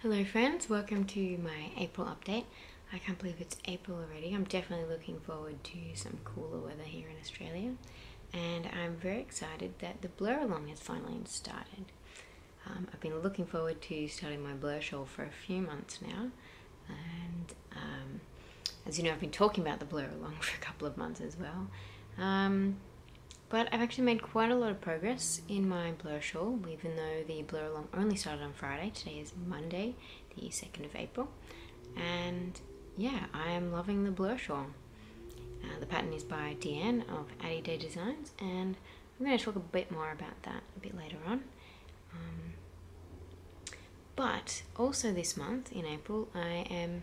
Hello friends, welcome to my April update. I can't believe it's April already. I'm definitely looking forward to some cooler weather here in Australia, and I'm very excited that the Blurre along has finally started. I've been looking forward to starting my Blurre Shawl for a few months now, and as you know, I've been talking about the Blurre along for a couple of months as well. But I've actually made quite a lot of progress in my Blurre Shawl, even though the Blurre along only started on Friday. Today is Monday, the 2nd of April. And yeah, I am loving the Blurre Shawl. The pattern is by Deanne of Addy Day Designs, and I'm going to talk a bit more about that a bit later on. But also this month, in April, I am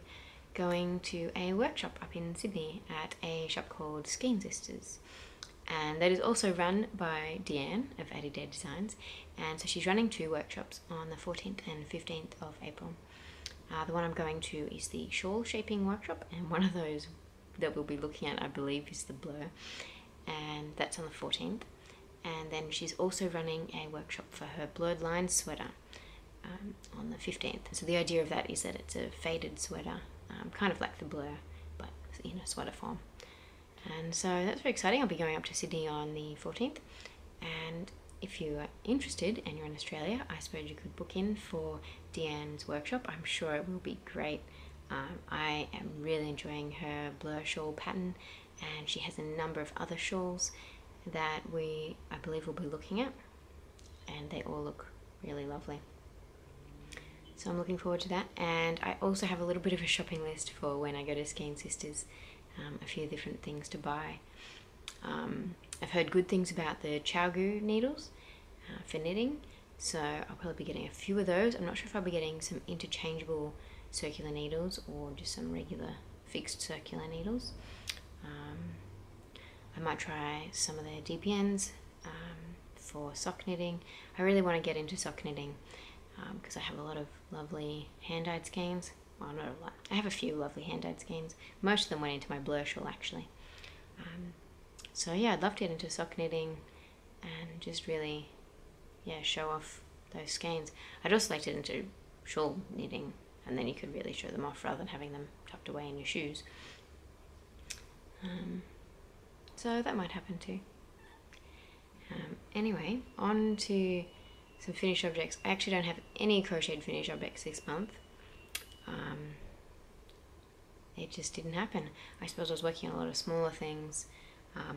going to a workshop up in Sydney at a shop called Skein Sisters. And that is also run by Deanne of Addy Day Designs, and so she's running 2 workshops on the 14th and 15th of April. The one I'm going to is the shawl shaping workshop, and one of those that we'll be looking at, I believe, is the Blurre, and that's on the 14th. And then she's also running a workshop for her blurred line sweater on the 15th. So the idea of that is that it's a faded sweater, kind of like the Blurre, but in a sweater form. And so that's very exciting. I'll be going up to Sydney on the 14th, and if you are interested and you're in Australia, I suppose you could book in for Deanne's workshop. I'm sure it will be great. I am really enjoying her Blurre Shawl pattern, and she has a number of other shawls that I believe we'll be looking at, and they all look really lovely. So I'm looking forward to that, and I also have a little bit of a shopping list for when I go to Skein Sisters. A few different things to buy. I've heard good things about the Chowgu needles for knitting, so I'll probably be getting a few of those. I'm not sure if I'll be getting some interchangeable circular needles or just some regular fixed circular needles. I might try some of their DPNs for sock knitting. I really want to get into sock knitting because I have a lot of lovely hand-dyed skeins. Well, not a lot. I have a few lovely hand-dyed skeins. Most of them went into my Blurre Shawl, actually. So yeah, I'd love to get into sock knitting and just really, yeah, show off those skeins. I'd also like to get into shawl knitting, and then you could really show them off rather than having them tucked away in your shoes. So that might happen too. Anyway, on to some finished objects. I actually don't have any crocheted finished objects this month. It just didn't happen. I suppose I was working on a lot of smaller things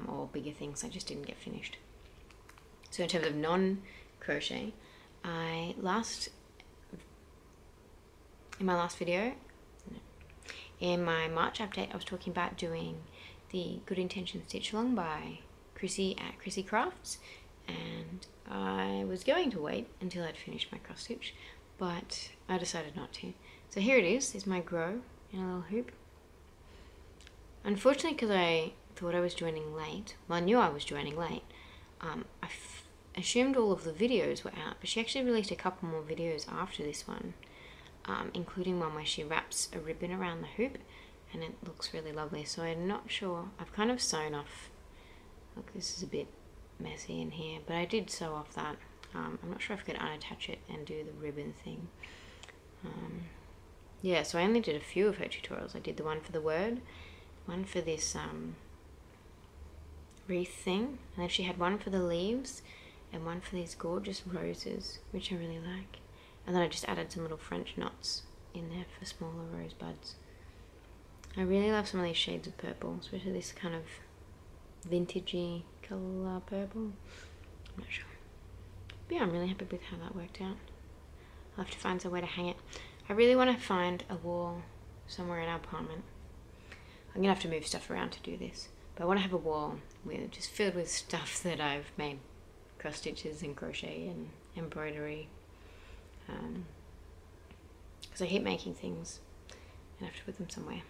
or bigger things I just didn't get finished. So in terms of non-crochet, in my last video, in my March update, I was talking about doing the Good Intention Stitch Along by Chrissy at Chrissy Crafts, and I was going to wait until I'd finished my cross stitch, but I decided not to. So here it is my grow in a little hoop. Unfortunately, because I thought I was joining late, well, I knew I was joining late, I assumed all of the videos were out, but she actually released a couple more videos after this one, including one where she wraps a ribbon around the hoop, and it looks really lovely. So I'm not sure, I've kind of sewn off, look, this is a bit messy in here, but I did sew off that. I'm not sure if I could unattach it and do the ribbon thing. Yeah, so I only did a few of her tutorials. I did the one for the word, one for this wreath thing, and then she had one for the leaves and one for these gorgeous roses, which I really like. And then I just added some little French knots in there for smaller rosebuds. I really love some of these shades of purple, especially this kind of vintagey colour purple. I'm not sure. But yeah, I'm really happy with how that worked out. I'll have to find some way to hang it. I really want to find a wall somewhere in our apartment. I'm going to have to move stuff around to do this. But I want to have a wall just filled with stuff that I've made. Cross stitches and crochet and embroidery. Because I hate making things and I have to put them somewhere.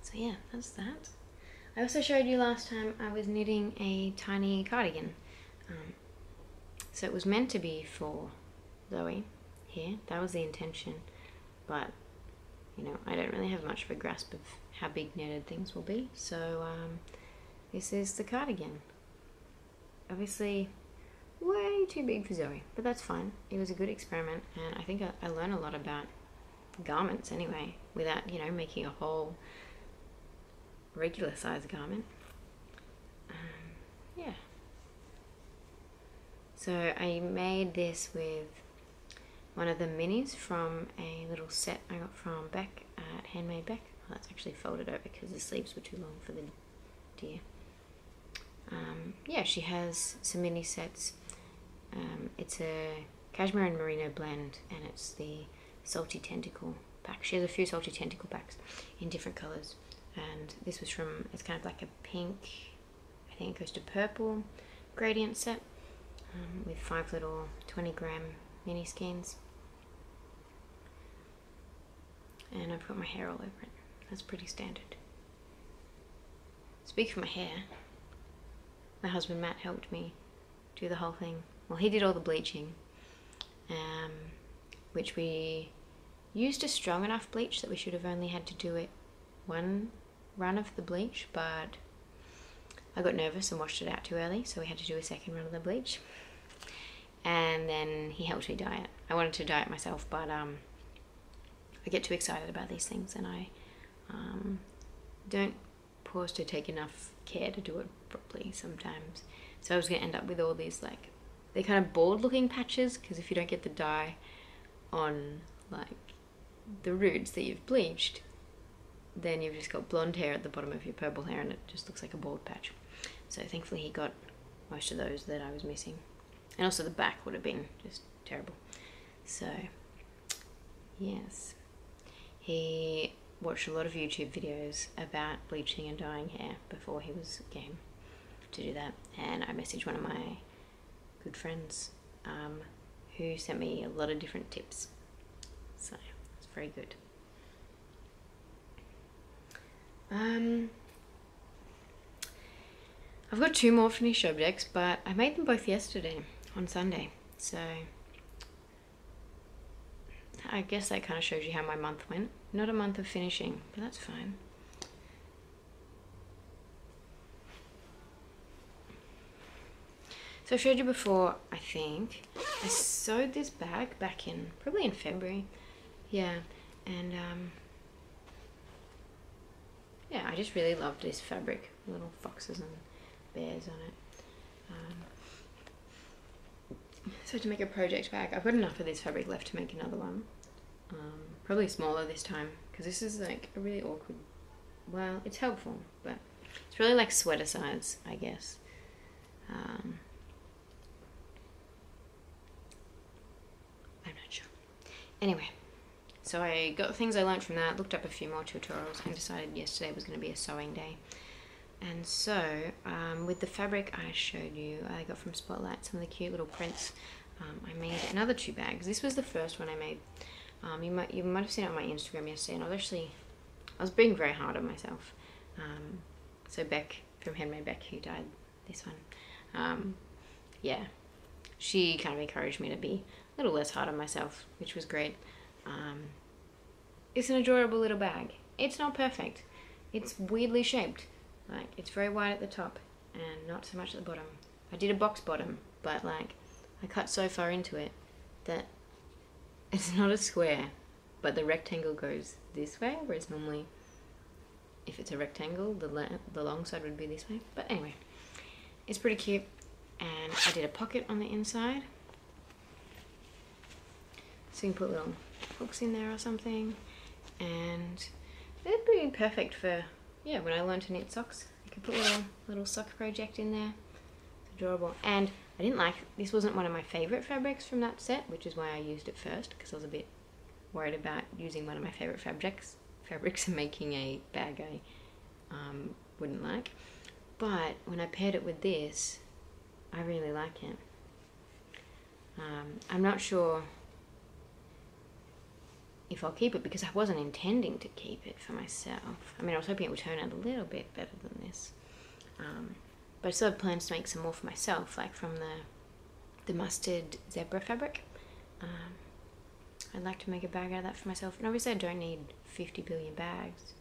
So yeah, that's that. I also showed you last time I was knitting a tiny cardigan. So it was meant to be for Zoe here, that was the intention, but you know, I don't really have much of a grasp of how big knitted things will be, so this is the cardigan. Obviously way too big for Zoe, but that's fine. It was a good experiment, and I think I learned a lot about garments anyway, without, you know, making a whole regular size garment. Yeah. So I made this with one of the minis from a little set I got from Beck at Handmade Beck. Well, that's actually folded over because the sleeves were too long for the deer. Yeah, she has some mini sets. It's a cashmere and merino blend, and it's the salty tentacle pack. She has a few salty tentacle packs in different colours, and this was from, it's kind of like a pink, I think it goes to purple gradient set, with 5 little 20-gram mini skeins. And I put my hair all over it. That's pretty standard. Speaking of my hair, my husband Matt helped me do the whole thing. Well, he did all the bleaching, which we used a strong enough bleach that we should have only had to do it one run of the bleach, but I got nervous and washed it out too early, so we had to do a second run of the bleach. And then he helped me dye it. I wanted to dye it myself, but I get too excited about these things, and I don't pause to take enough care to do it properly sometimes. So I was going to end up with all these, like, they're kind of bald looking patches, because if you don't get the dye on, like, the roots that you've bleached, then you've just got blonde hair at the bottom of your purple hair, and it just looks like a bald patch. So thankfully he got most of those that I was missing. And also the back would have been just terrible. So, yes. He watched a lot of YouTube videos about bleaching and dyeing hair before he was game to do that. And I messaged one of my good friends who sent me a lot of different tips. So, it's very good. I've got 2 more finished objects, but I made them both yesterday on Sunday, so I guess that kind of shows you how my month went. Not a month of finishing, but that's fine. So I showed you before, I think, I sewed this bag back in, probably in February, yeah, and yeah, I just really loved this fabric, little foxes and bears on it. So to make a project bag, I've got enough of this fabric left to make another one. Probably smaller this time, because this is like a really awkward, well, it's helpful, but it's really like sweater size, I guess. I'm not sure. Anyway, so I got the things I learned from that, looked up a few more tutorials, and decided yesterday was going to be a sewing day. And so, with the fabric I showed you, I got from Spotlight, some of the cute little prints. I made another 2 bags. This was the first one I made. You might have seen it on my Instagram yesterday, and I was being very hard on myself. So Beck from Handmade Beck, who dyed this one, yeah, she kind of encouraged me to be a little less hard on myself, which was great. It's an adorable little bag. It's not perfect. It's weirdly shaped. Like, it's very wide at the top and not so much at the bottom. I did a box bottom, but like, I cut so far into it that it's not a square, but the rectangle goes this way, whereas normally, if it's a rectangle, the long side would be this way. But anyway, it's pretty cute, and I did a pocket on the inside, so you can put little hooks in there or something, and it'd be perfect for, yeah, when I learned to knit socks. You could put a little sock project in there. It's adorable. And I didn't like, this wasn't one of my favourite fabrics from that set, which is why I used it first, because I was a bit worried about using one of my favourite fabrics and making a bag I wouldn't like. But when I paired it with this, I really like it. I'm not sure if I'll keep it, because I wasn't intending to keep it for myself. I mean, I was hoping it would turn out a little bit better than this. But I still have plans to make some more for myself, like from the mustard zebra fabric. I'd like to make a bag out of that for myself. And obviously I don't need 50 billion bags.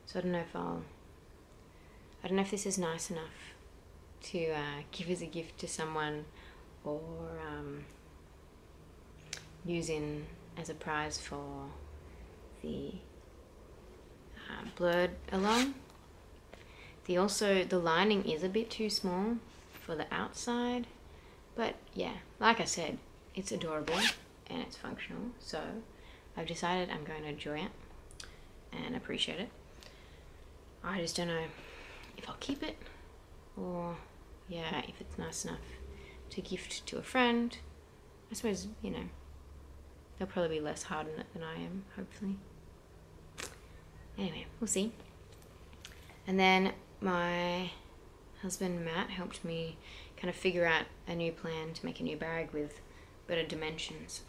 So I don't know if this is nice enough to give as a gift to someone, or using as a prize for the blurred along. The lining is a bit too small for the outside, but yeah, like I said, it's adorable and it's functional, so I've decided I'm going to enjoy it and appreciate it. I just don't know if I'll keep it, or yeah, if it's nice enough to gift to a friend. I suppose, you know, they'll probably be less hard on it than I am, hopefully. Anyway, we'll see. And then my husband Matt helped me kind of figure out a new plan to make a new bag with better dimensions,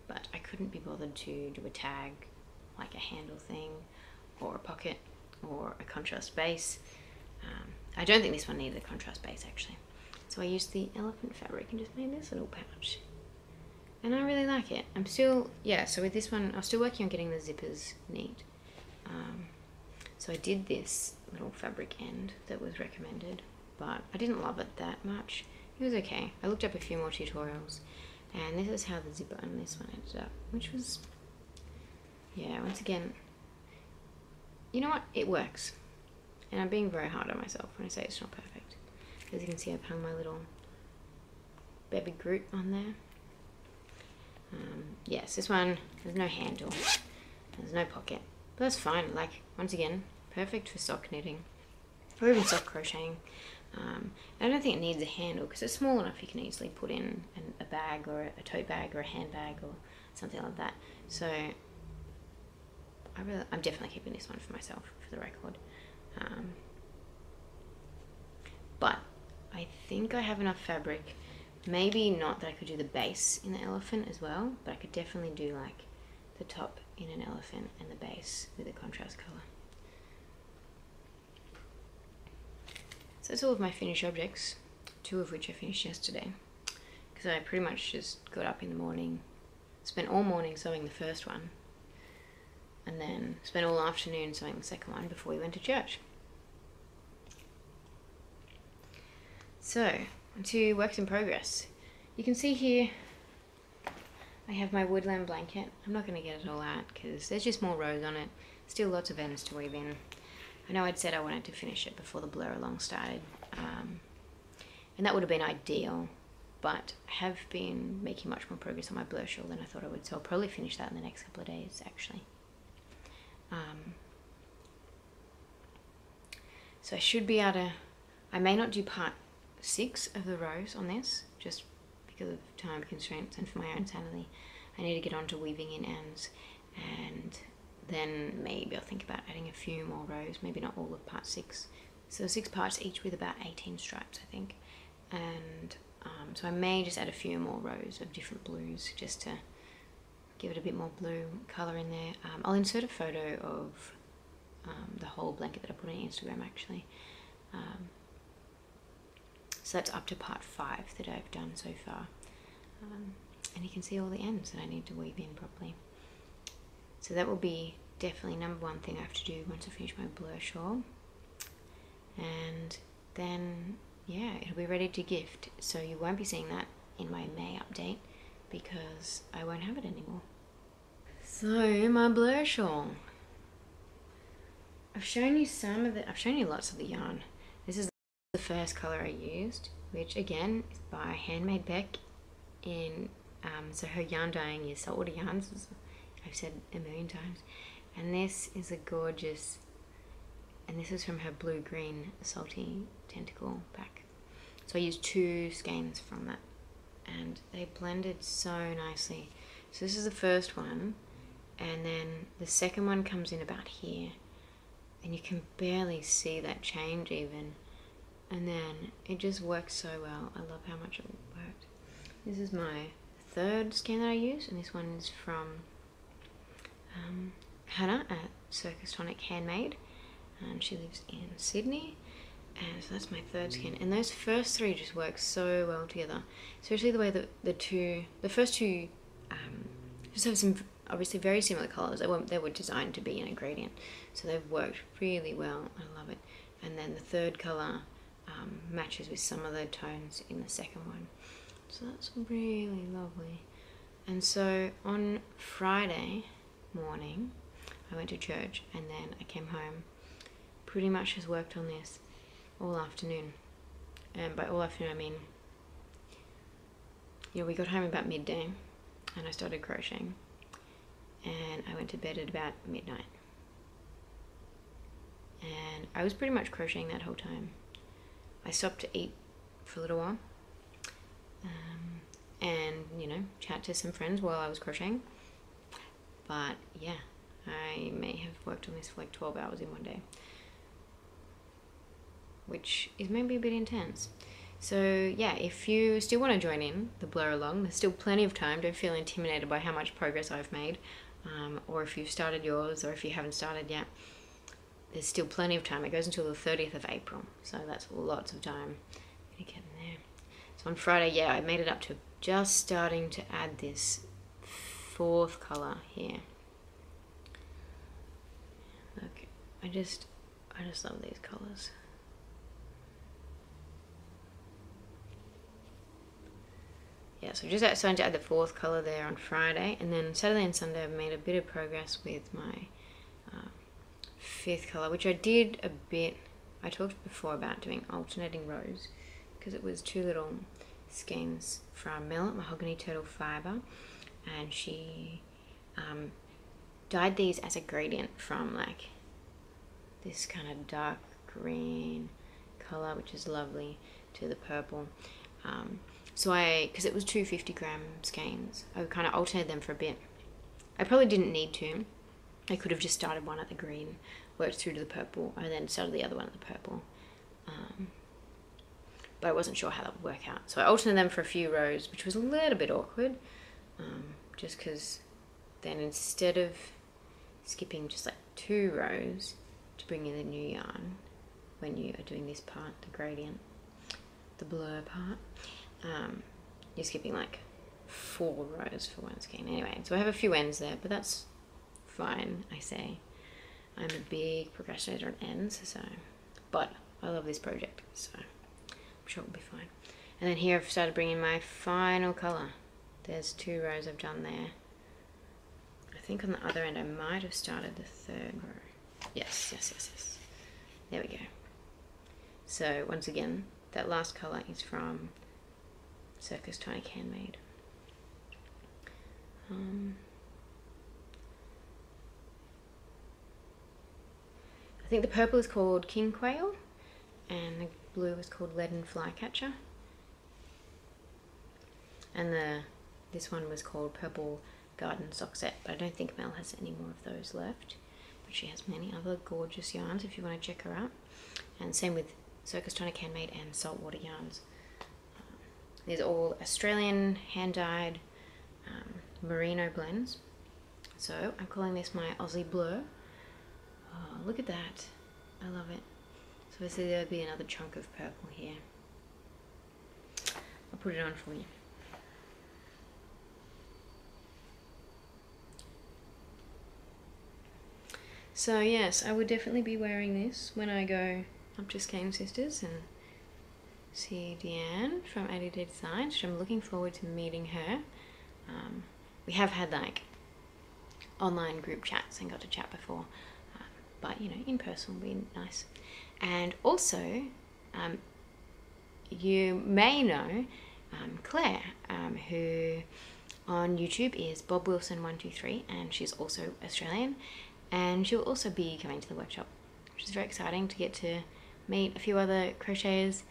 but I couldn't be bothered to do a tag, like a handle thing, or a pocket, or a contrast base. I don't think this one needed a contrast base actually. So I used the elephant fabric and just made this little pouch. And I really like it. I'm still, yeah, so with this one, I'm still working on getting the zippers neat. So I did this little fabric end that was recommended, but I didn't love it that much. It was okay. I looked up a few more tutorials, and this is how the zipper on this one ended up, which was, yeah, once again, you know what? It works. And I'm being very hard on myself when I say it's not perfect. As you can see, I've hung my little baby Groot on there. Yes, this one, there's no handle, there's no pocket, but that's fine. Like, once again, perfect for sock knitting or even sock crocheting. I don't think it needs a handle because it's small enough you can easily put in a bag or a tote bag or a handbag or something like that. So I'm definitely keeping this one for myself, for the record. But I think I have enough fabric. Maybe not that I could do the base in the elephant as well, but I could definitely do like the top in an elephant and the base with a contrast colour. So that's all of my finished objects, 2 of which I finished yesterday, because I pretty much just got up in the morning, spent all morning sewing the first one, and then spent all afternoon sewing the second one before we went to church. So, to works in progress. You can see here I have my woodland blanket. I'm not going to get it all out because there's just more rows on it. Still lots of ends to weave in. I know I'd said I wanted to finish it before the blur along started, and that would have been ideal, but I have been making much more progress on my Blurre Shawl than I thought I would, so I'll probably finish that in the next couple of days actually. So I should be able to, I may not do part 6 of the rows on this, just because of time constraints and for my own sanity. I need to get on to weaving in ends, and then maybe I'll think about adding a few more rows, maybe not all of part 6. So 6 parts each with about 18 stripes, I think. And so I may just add a few more rows of different blues just to give it a bit more blue colour in there. I'll insert a photo of the whole blanket that I put on Instagram actually. So that's up to part 5 that I've done so far. And you can see all the ends that I need to weave in properly. So that will be definitely number 1 thing I have to do once I finish my Blurre Shawl. And then, yeah, it'll be ready to gift. So you won't be seeing that in my May update because I won't have it anymore. So my Blurre Shawl. I've shown you lots of the yarn. This is the first colour I used, which again is by Handmade Beck in, so her yarn dyeing is saltwater yarns, as I've said a million times. And this is a gorgeous, and this is from her blue-green salty tentacle pack. So I used 2 skeins from that, and they blended so nicely. So this is the first one, and then the second one comes in about here, and you can barely see that change even. And then it just works so well. I love how much it worked. This is my 3rd skein that I use, and this one is from Hannah at Circus Tonic Handmade. She lives in Sydney, and so that's my 3rd skein. And those first 3 just work so well together, especially the way that the first 2 just have some obviously very similar colours. They were designed to be in a gradient, so they've worked really well. I love it. And then the 3rd colour matches with some of the tones in the second one, so that's really lovely. And so on Friday morning, I went to church and then I came home. Pretty much just worked on this all afternoon. And by all afternoon, I mean, you know, we got home about midday and I started crocheting. And I went to bed at about midnight. And I was pretty much crocheting that whole time. I stopped to eat for a little while. And, you know, chat to some friends while I was crocheting. But yeah, I may have worked on this for like 12 hours in one day, which is maybe a bit intense. So yeah, if you still want to join in the blur along, there's still plenty of time. Don't feel intimidated by how much progress I've made, or if you've started yours, or if you haven't started yet. There's still plenty of time. It goes until the 30th of April, so that's lots of time to get in there. So on Friday, yeah, I made it up to just starting to add this 4th color here. Look, I just love these colors. Yeah, so just starting to add the 4th color there on Friday, and then Saturday and Sunday I've made a bit of progress with my 5th color, which I did a bit. I talked before about doing alternating rows because it was 2 little skeins from Bennet Mahogany Turtle Fiber, and she dyed these as a gradient from like this kind of dark green color, which is lovely, to the purple. So because it was 2 50-gram skeins, I kind of alternated them for a bit. I probably didn't need to. I could have just started one at the green, worked through to the purple, and then started the other one at the purple. But I wasn't sure how that would work out. So I alternated them for a few rows, which was a little bit awkward, just because then instead of skipping just like 2 rows to bring in the new yarn, when you are doing this part, the gradient, the blur part, you're skipping like 4 rows for one skein. Anyway, so I have a few ends there, but that's fine, I say. I'm a big procrastinator on ends, so, but I love this project, so I'm sure it'll be fine. And then here I've started bringing my final colour. There's 2 rows I've done there. I think on the other end I might have started the 3rd row. Yes. There we go. So once again, that last colour is from Circus Tonic Handmade. I think the purple is called King Quail, and the blue is called Leaden Flycatcher, and this one was called Purple Garden Sock Set, but I don't think Mel has any more of those left, but she has many other gorgeous yarns if you want to check her out. And same with Circus Tonic Handmade and Saltwater Yarns. These are all Australian hand-dyed merino blends. So I'm calling this my Aussie Blur. Oh, look at that. I love it. So I see there'll be another chunk of purple here. I'll put it on for you. So yes, I would definitely be wearing this when I go up to Skein Sisters and see Deanne from ADD Designs, which I'm looking forward to meeting her. We have had like online group chats and got to chat before, but you know, in person will be nice. And also, you may know Claire, who on YouTube is Bob Wilson 123, and she's also Australian, and she'll also be coming to the workshop, which is very exciting to get to meet a few other crocheters,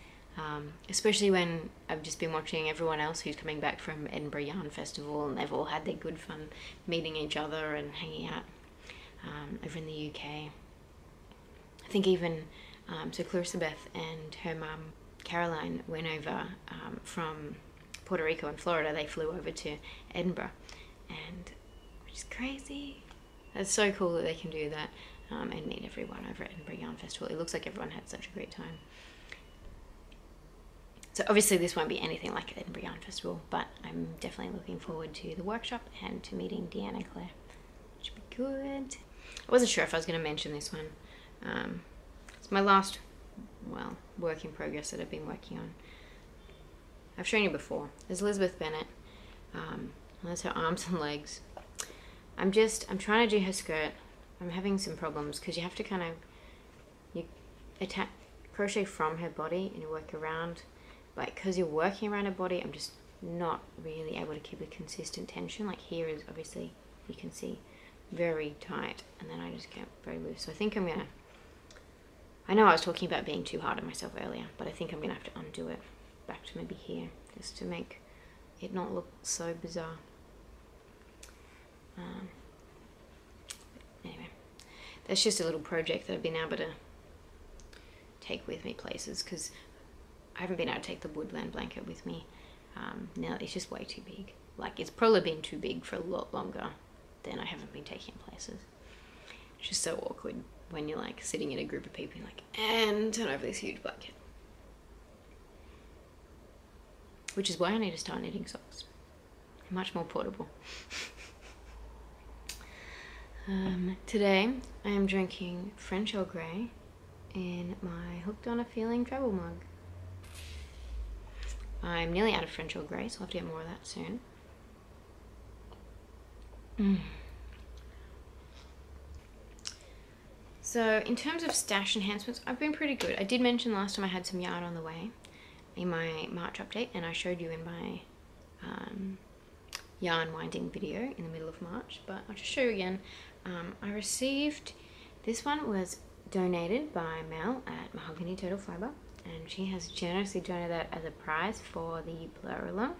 especially when I've just been watching everyone else who's coming back from Edinburgh Yarn Festival, and they've all had their good fun meeting each other and hanging out over in the UK. I think even so Clarissa Beth and her mum Caroline went over from Puerto Rico and Florida. They flew over to Edinburgh, and which is crazy. It's so cool that they can do that and meet everyone over at Edinburgh Yarn Festival. It looks like everyone had such a great time. So obviously this won't be anything like Edinburgh Yarn Festival, but I'm definitely looking forward to the workshop and to meeting Deanne and Claire, which would be good. I wasn't sure if I was going to mention this one. It's my last, well, work in progress that I've been working on. I've shown you before. There's Elizabeth Bennet on That's her arms and legs. I'm trying to do her skirt. I'm having some problems because you have to kind of, you attach, crochet from her body and you work around. Like, because you're working around her body, I'm just not really able to keep a consistent tension. Like here is obviously, you can see, very tight, and then I just get very loose. So I think I'm gonna, I know I was talking about being too hard on myself earlier, but I think I'm gonna have to undo it back to maybe here, just to make it not look so bizarre. Anyway, that's just a little project that I've been able to take with me places, because I haven't been able to take the woodland blanket with me. Now it's just way too big. Like, it's probably been too big for a lot longer than I haven't been taking places. It's just so awkward when you're like sitting in a group of people, you're like, and turn over this huge blanket. Which is why I need to start knitting socks. Much more portable. Today I am drinking French Earl Grey in my Hooked on a Feeling travel mug. I'm nearly out of French Earl Grey, so I'll have to get more of that soon. So in terms of stash enhancements, I've been pretty good. I did mention last time I had some yarn on the way in my March update, and I showed you in my yarn winding video in the middle of March, but I'll just show you again. I received, this one was donated by Mel at Mahogany Total Fiber, and she has generously donated that as a prize for the Blurre Shawl,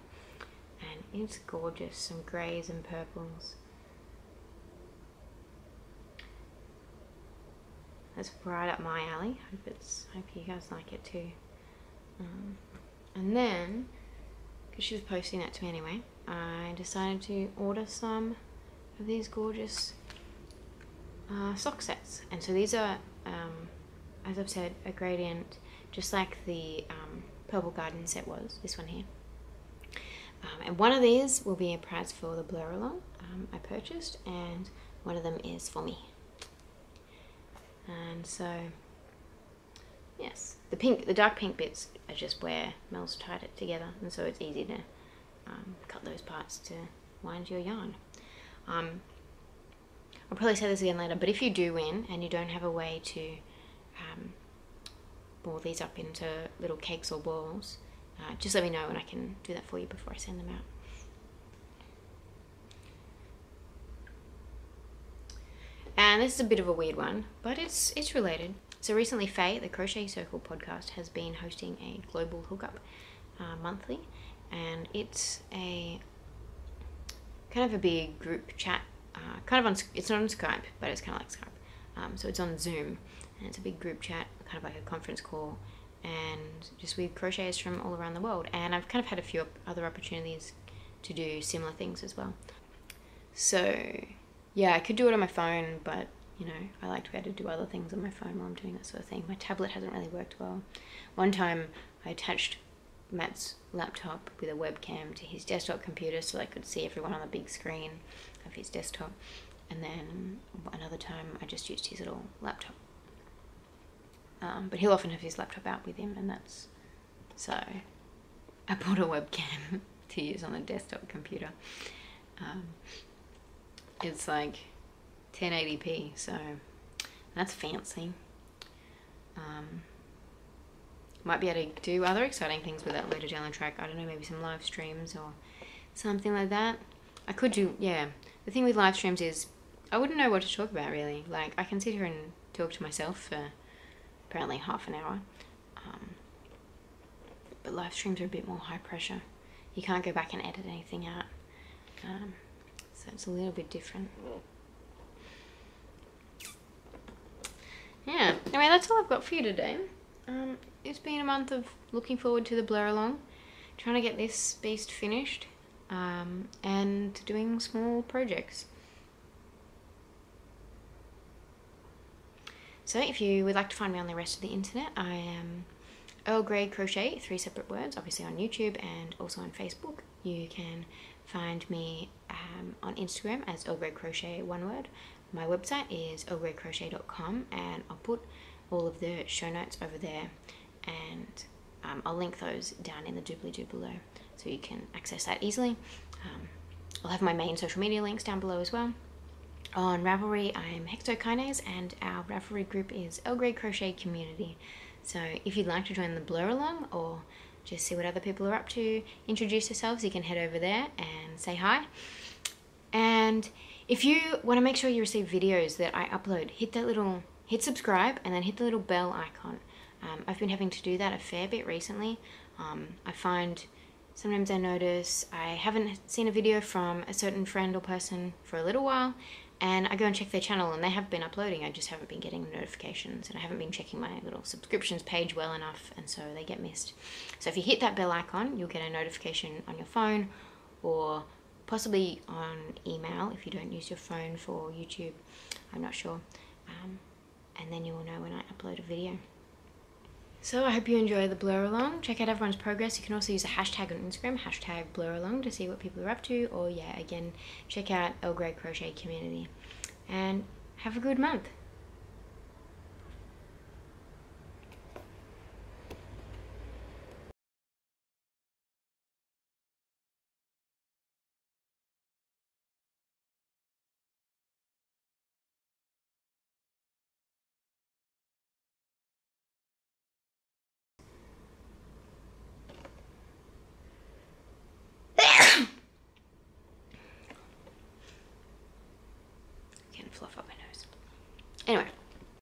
and it's gorgeous, some greys and purples. That's right up my alley. Hope you guys like it too. And then, because she was posting that to me anyway, I decided to order some of these gorgeous sock sets. And so these are, as I've said, a gradient, just like the Purple Garden set was, this one here. And one of these will be a prize for the Blurre Shawl I purchased, and one of them is for me. And so, yes, the dark pink bits are just where Mel's tied it together, and so it's easy to cut those parts to wind your yarn. I'll probably say this again later, but if you do win and you don't have a way to ball these up into little cakes or balls, just let me know and I can do that for you before I send them out. And this is a bit of a weird one, but it's related. So recently Faye, the Crochet Circle podcast, has been hosting a global hookup monthly, and it's a kind of a big group chat, it's not on Skype, but it's kind of like Skype. So it's on Zoom, and it's a big group chat, kind of like a conference call, and just with crocheters from all around the world. And I've kind of had a few other opportunities to do similar things as well. So yeah, I could do it on my phone, but you know, I like to be able to do other things on my phone while I'm doing that sort of thing. My tablet hasn't really worked well. One time I attached Matt's laptop with a webcam to his desktop computer so I could see everyone on the big screen of his desktop, and then another time I just used his little laptop. But he'll often have his laptop out with him, and that's, so I bought a webcam to use on the desktop computer. It's like 1080p, so that's fancy. Might be able to do other exciting things with that later down the track. I don't know, maybe some live streams or something like that. I could do, yeah. The thing with live streams is I wouldn't know what to talk about really. Like, I can sit here and talk to myself for apparently half an hour. But live streams are a bit more high pressure. You can't go back and edit anything out. So it's a little bit different. Yeah, anyway, that's all I've got for you today. It's been a month of looking forward to the Blurre along, trying to get this beast finished, and doing small projects. So if you would like to find me on the rest of the internet, I am Earl Grey Crochet, 3 separate words, obviously on YouTube and also on Facebook. You can find me on Instagram as Earl Grey Crochet, 1 word. My website is earlgreycrochet.com, and I'll put all of the show notes over there, and I'll link those down in the doobly-doo below so you can access that easily. I'll have my main social media links down below as well. On Ravelry, I'm Hexokinase, and our Ravelry group is Earl Crochet Community. So if you'd like to join the Blur along or just see what other people are up to, introduce yourselves, you can head over there and say hi. And if you want to make sure you receive videos that I upload, hit subscribe and then hit the little bell icon. I've been having to do that a fair bit recently. I find sometimes I notice I haven't seen a video from a certain friend or person for a little while, and I go and check their channel and they have been uploading. I just haven't been getting notifications, and I haven't been checking my little subscriptions page well enough, and so they get missed. So if you hit that bell icon, you'll get a notification on your phone, or possibly on email if you don't use your phone for YouTube. I'm not sure. And then you will know when I upload a video. So I hope you enjoy the Blur Along. Check out everyone's progress. You can also use a hashtag on Instagram, hashtag Blur Along, to see what people are up to. Or yeah, again, check out Earl Grey Crochet Community. And have a good month.